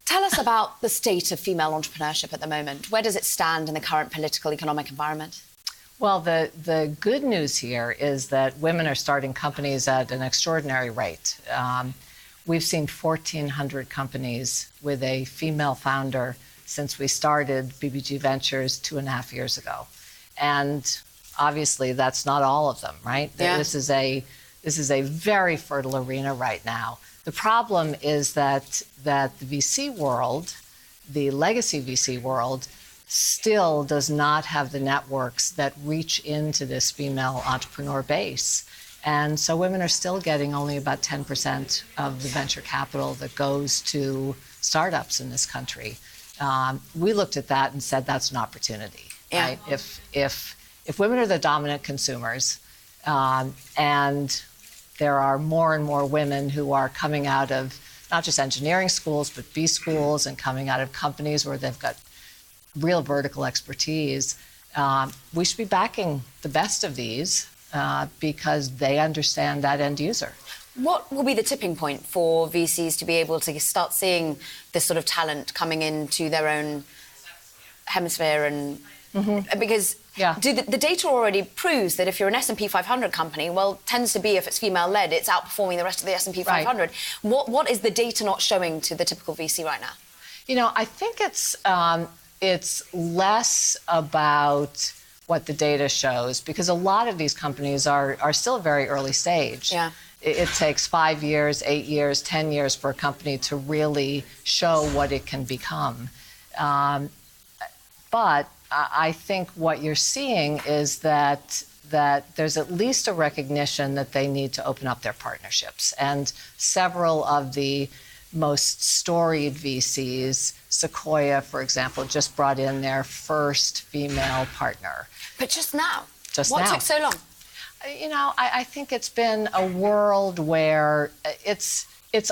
Tell us about the state of female entrepreneurship at the moment. Where does it stand in the current political, economic environment? Well, the good news here is that women are starting companies at an extraordinary rate. We've seen 1,400 companies with a female founder since we started BBG Ventures 2.5 years ago. And obviously, that's not all of them, right? Yeah. This is a very fertile arena right now. The problem is that the VC world, the legacy VC world, still does not have the networks that reach into this female entrepreneur base. And so women are still getting only about 10% of the venture capital that goes to startups in this country. We looked at that and said that's an opportunity. Yeah. Right? If women are the dominant consumers, and there are more and more women who are coming out of not just engineering schools, but B schools, and coming out of companies where they've got real vertical expertise, we should be backing the best of these because they understand that end user. What will be the tipping point for VCs to be able to start seeing this sort of talent coming into their own hemisphere? And because the data already proves that if you're an S&P 500 company, well, tends to be if it's female-led, it's outperforming the rest of the S&P 500. Right. What is the data not showing to the typical VC right now? You know, I think it's less about what the data shows, because a lot of these companies are still very early stage. Yeah. It takes 5 years, 8 years, 10 years for a company to really show what it can become. But I think what you're seeing is that there's at least a recognition that they need to open up their partnerships. And several of the most storied VCs, Sequoia, for example, just brought in their first female partner. But just now? What took so long? You know, I think it's been a world where it's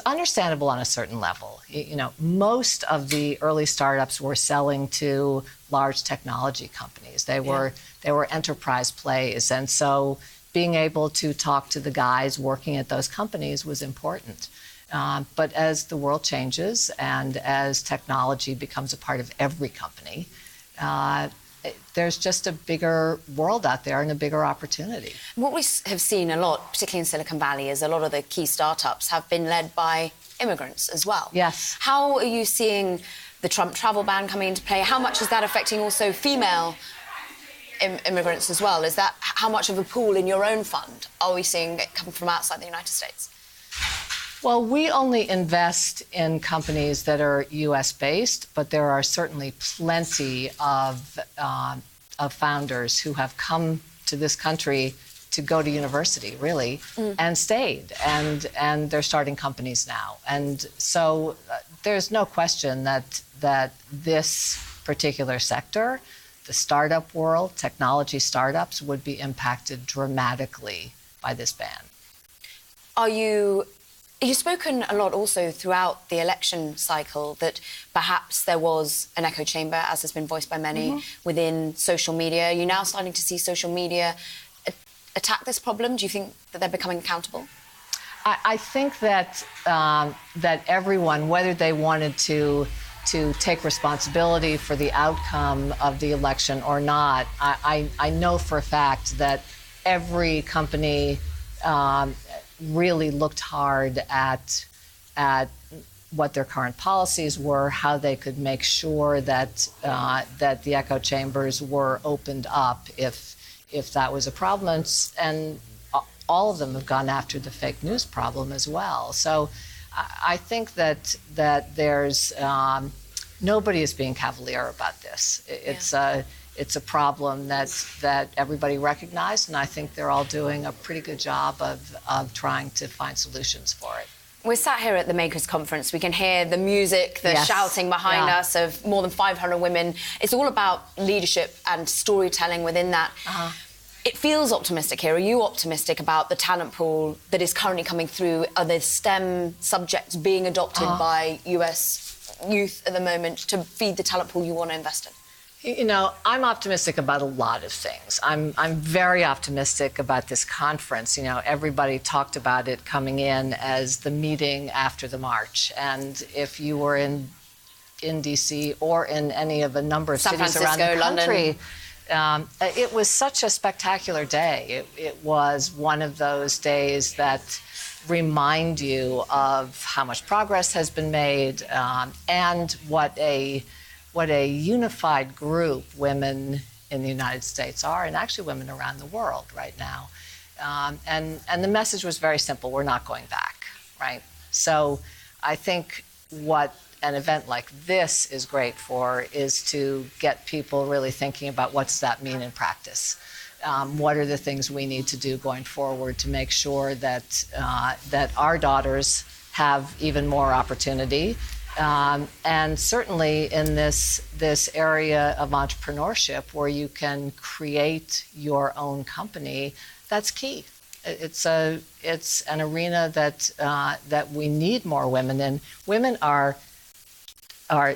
understandable on a certain level. You know, most of the early startups were selling to large technology companies. They were enterprise plays. And so being able to talk to the guys working at those companies was important. But as the world changes and as technology becomes a part of every company, there's just a bigger world out there and a bigger opportunity. What we have seen a lot, particularly in Silicon Valley, is a lot of the key startups have been led by immigrants as well. Yes. How are you seeing the Trump travel ban coming into play? How much is that affecting also female immigrants as well? Is that how much of a pool in your own fund are we seeing come from outside the United States? Well, we only invest in companies that are U.S.-based, but there are certainly plenty of founders who have come to this country to go to university, really, and stayed, and they're starting companies now. And so there's no question that this particular sector, the startup world, technology startups, would be impacted dramatically by this ban. You've spoken a lot also throughout the election cycle that perhaps there was an echo chamber, as has been voiced by many, within social media. Are you now starting to see social media attack this problem? Do you think that they're becoming accountable? I think that everyone, whether they wanted to take responsibility for the outcome of the election or not, I know for a fact that every company really looked hard at what their current policies were, how they could make sure that the echo chambers were opened up if that was a problem, and all of them have gone after the fake news problem as well. So I think that there's nobody is being cavalier about this. It's a problem that everybody recognized, and I think they're all doing a pretty good job of trying to find solutions for it. We're sat here at the Makers Conference. We can hear the music, the shouting behind us of more than 500 women. It's all about leadership and storytelling within that. It feels optimistic here. Are you optimistic about the talent pool that is currently coming through? Are the STEM subjects being adopted by US youth at the moment to feed the talent pool you want to invest in? You know, I'm optimistic about a lot of things. I'm very optimistic about this conference. You know, everybody talked about it coming in as the meeting after the march. And if you were in in DC or in any of a number of San cities Francisco, around the country. London. It was such a spectacular day. It was one of those days that remind you of how much progress has been made, and what a unified group women in the United States are, and actually women around the world right now. And the message was very simple: we're not going back, right? So I think what an event like this is great for is to get people really thinking about what's that mean in practice. What are the things we need to do going forward to make sure that that our daughters have even more opportunity, and certainly in this area of entrepreneurship where you can create your own company, that's key. It's an arena that we need more women in. Women are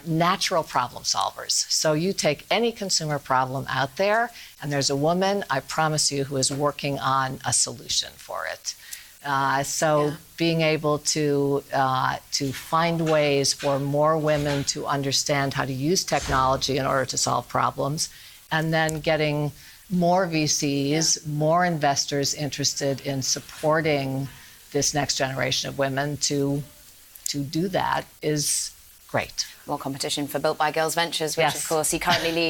natural problem solvers. So you take any consumer problem out there, and there's a woman, I promise you, who is working on a solution for it. Being able to find ways for more women to understand how to use technology in order to solve problems, and then getting more VCs, more investors interested in supporting this next generation of women to do that is great. More competition for Built by Girls Ventures, which of course he currently leads.